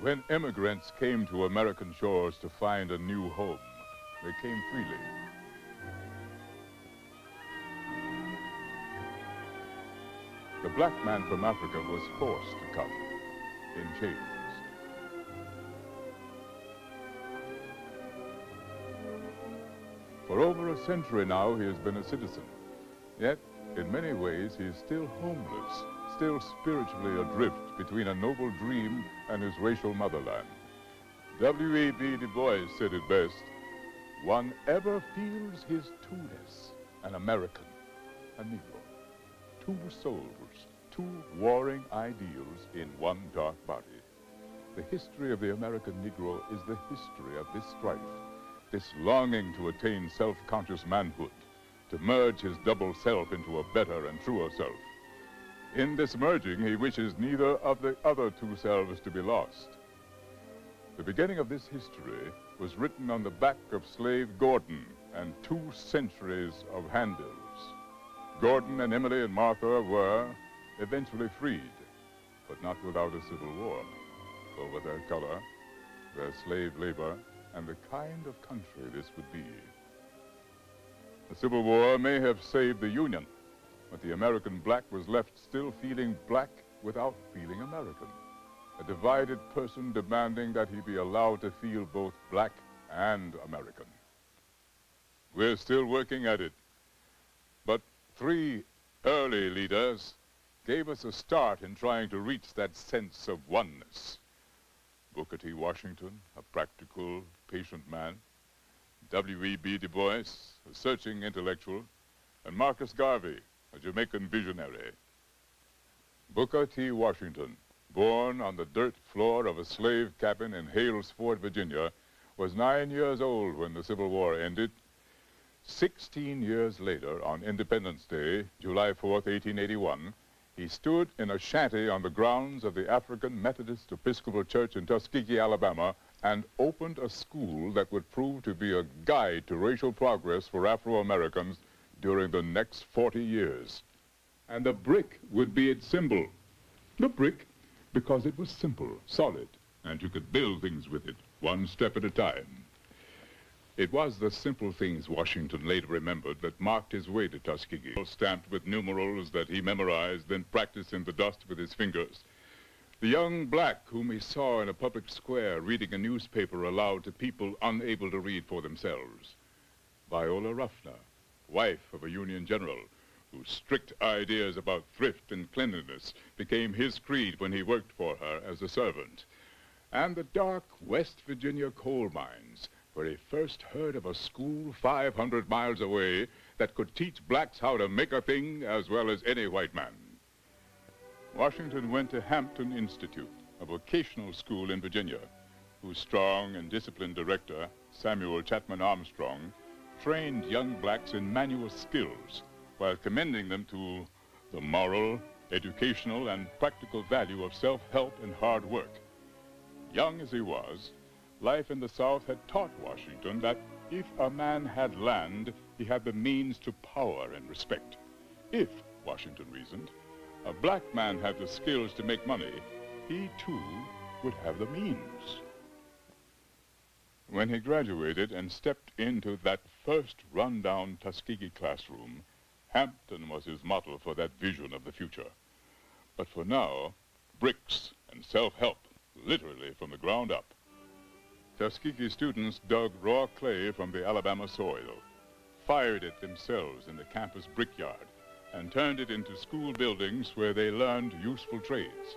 When immigrants came to American shores to find a new home, they came freely. The black man from Africa was forced to come in chains. For over a century now, he has been a citizen. Yet, in many ways, he is still homeless, still spiritually adrift between a noble dream and his racial motherland. W.E.B. DuBois said it best, "One ever feels his two-ness, an American, a Negro. Two souls, two warring ideals in one dark body." The history of the American Negro is the history of this strife, this longing to attain self-conscious manhood, to merge his double self into a better and truer self. In this merging, he wishes neither of the other two selves to be lost. The beginning of this history was written on the back of slave Gordon and 2 centuries of handbills. Gordon and Emily and Martha were eventually freed, but not without a civil war over their color, their slave labor, and the kind of country this would be. The Civil War may have saved the Union, but the American black was left still feeling black without feeling American. A divided person demanding that he be allowed to feel both black and American. We're still working at it, but 3 early leaders gave us a start in trying to reach that sense of oneness. Booker T. Washington, a practical, patient man, W.E.B. DuBois, a searching intellectual, and Marcus Garvey, a Jamaican visionary. Booker T. Washington, born on the dirt floor of a slave cabin in Hales Fort, Virginia, was 9 years old when the Civil War ended. 16 years later, on Independence Day, July 4th, 1881, he stood in a shanty on the grounds of the African Methodist Episcopal Church in Tuskegee, Alabama, and opened a school that would prove to be a guide to racial progress for Afro-Americans during the next 40 years. And the brick would be its symbol. The brick, because it was simple, solid, and you could build things with it, one step at a time. It was the simple things Washington later remembered that marked his way to Tuskegee, stamped with numerals that he memorized, then practiced in the dust with his fingers. The young black whom he saw in a public square reading a newspaper aloud to people unable to read for themselves. Viola Ruffner, wife of a Union general, whose strict ideas about thrift and cleanliness became his creed when he worked for her as a servant. And the dark West Virginia coal mines, where he first heard of a school 500 miles away that could teach blacks how to make a thing as well as any white man. Washington went to Hampton Institute, a vocational school in Virginia, whose strong and disciplined director, Samuel Chapman Armstrong, trained young blacks in manual skills while commending them to the moral, educational, and practical value of self-help and hard work. Young as he was, life in the South had taught Washington that if a man had land, he had the means to power and respect. If, Washington reasoned, a black man had the skills to make money, he too would have the means. When he graduated and stepped into that first rundown Tuskegee classroom, Hampton was his model for that vision of the future. But for now, bricks and self-help, literally from the ground up. Tuskegee students dug raw clay from the Alabama soil, fired it themselves in the campus brickyard, and turned it into school buildings where they learned useful trades.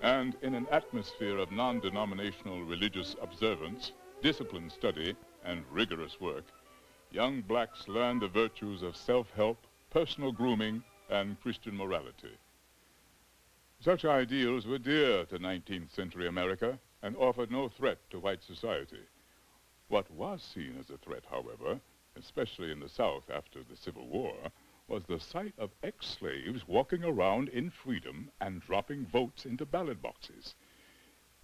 And in an atmosphere of non-denominational religious observance, disciplined study, and rigorous work, young blacks learned the virtues of self-help, personal grooming, and Christian morality. Such ideals were dear to 19th century America and offered no threat to white society. What was seen as a threat, however, especially in the South after the Civil War, was the sight of ex-slaves walking around in freedom and dropping votes into ballot boxes.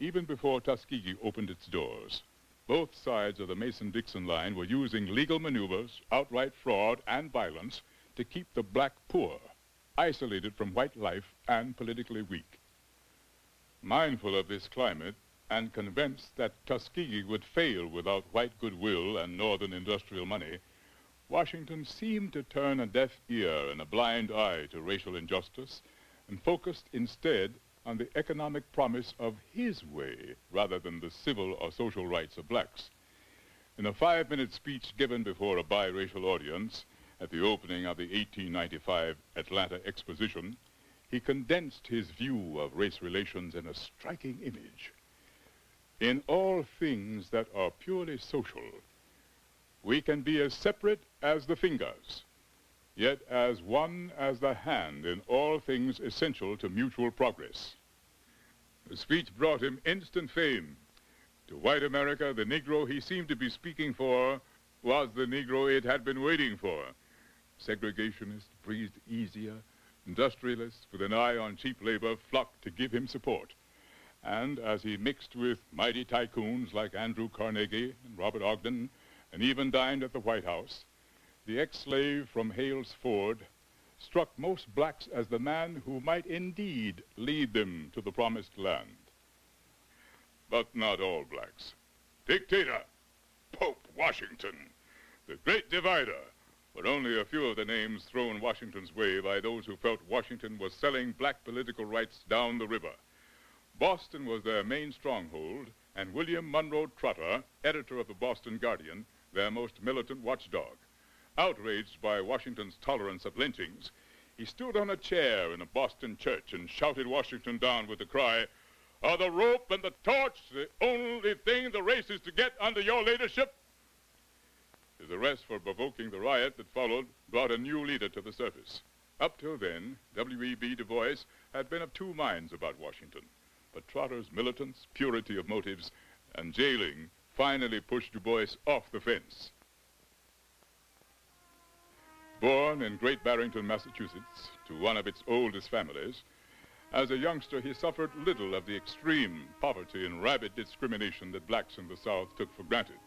Even before Tuskegee opened its doors, both sides of the Mason-Dixon line were using legal maneuvers, outright fraud, and violence to keep the black poor, isolated from white life and politically weak. Mindful of this climate, and convinced that Tuskegee would fail without white goodwill and northern industrial money, Washington seemed to turn a deaf ear and a blind eye to racial injustice and focused instead on the economic promise of his way rather than the civil or social rights of blacks. In a 5-minute speech given before a biracial audience at the opening of the 1895 Atlanta Exposition, he condensed his view of race relations in a striking image. In all things that are purely social, we can be as separate as the fingers, yet as one as the hand in all things essential to mutual progress. The speech brought him instant fame. To white America, the Negro he seemed to be speaking for was the Negro it had been waiting for. Segregationists breathed easier. Industrialists with an eye on cheap labor flocked to give him support. And as he mixed with mighty tycoons like Andrew Carnegie and Robert Ogden, and even dined at the White House, the ex-slave from Hales Ford struck most blacks as the man who might indeed lead them to the promised land. But not all blacks. Dictator, Pope Washington, the great divider, were only a few of the names thrown Washington's way by those who felt Washington was selling black political rights down the river. Boston was their main stronghold, and William Monroe Trotter, editor of the Boston Guardian, their most militant watchdog. Outraged by Washington's tolerance of lynchings, he stood on a chair in a Boston church and shouted Washington down with the cry, "Are the rope and the torch the only thing the race is to get under your leadership?" His arrest for provoking the riot that followed brought a new leader to the surface. Up till then, W.E.B. DuBois had been of two minds about Washington, but Trotter's militance, purity of motives, and jailing finally pushed DuBois off the fence. Born in Great Barrington, Massachusetts, to one of its oldest families, as a youngster he suffered little of the extreme poverty and rabid discrimination that blacks in the South took for granted.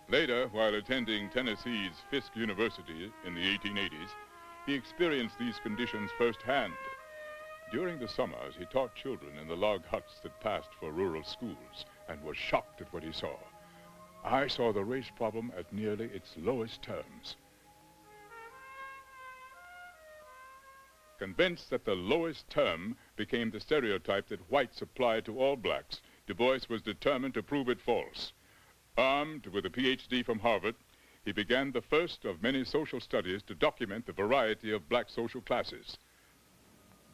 Later, while attending Tennessee's Fisk University in the 1880s, he experienced these conditions firsthand. During the summers, he taught children in the log huts that passed for rural schools and was shocked at what he saw. I saw the race problem at nearly its lowest terms. Convinced that the lowest term became the stereotype that whites applied to all blacks, DuBois was determined to prove it false. Armed with a PhD from Harvard, he began the first of many social studies to document the variety of black social classes.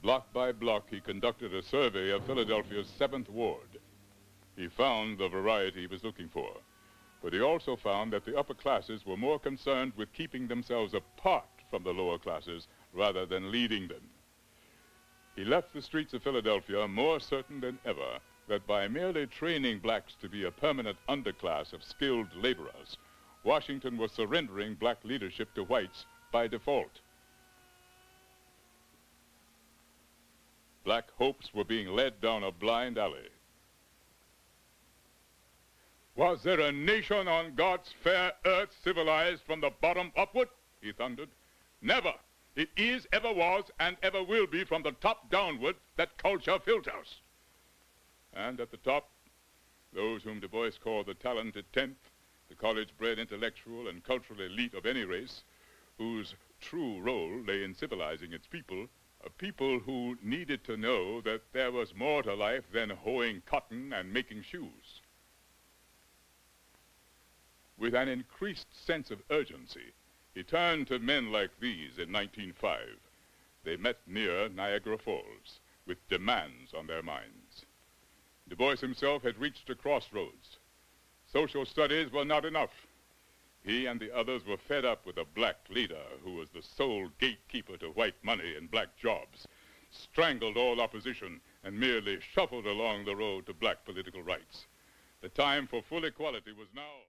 Block by block, he conducted a survey of Philadelphia's 7th Ward. He found the variety he was looking for, but he also found that the upper classes were more concerned with keeping themselves apart from the lower classes rather than leading them. He left the streets of Philadelphia more certain than ever that by merely training blacks to be a permanent underclass of skilled laborers, Washington was surrendering black leadership to whites by default. Black hopes were being led down a blind alley. Was there a nation on God's fair earth civilized from the bottom upward? He thundered. Never. It is, ever was, and ever will be from the top downward that culture filters. And at the top, those whom DuBois called the talented 10th, the college-bred intellectual and cultural elite of any race, whose true role lay in civilizing its people, a people who needed to know that there was more to life than hoeing cotton and making shoes. With an increased sense of urgency, he turned to men like these in 1905. They met near Niagara Falls with demands on their minds. DuBois himself had reached a crossroads. Social studies were not enough. He and the others were fed up with a black leader who was the sole gatekeeper to white money and black jobs, strangled all opposition, and merely shuffled along the road to black political rights. The time for full equality was now.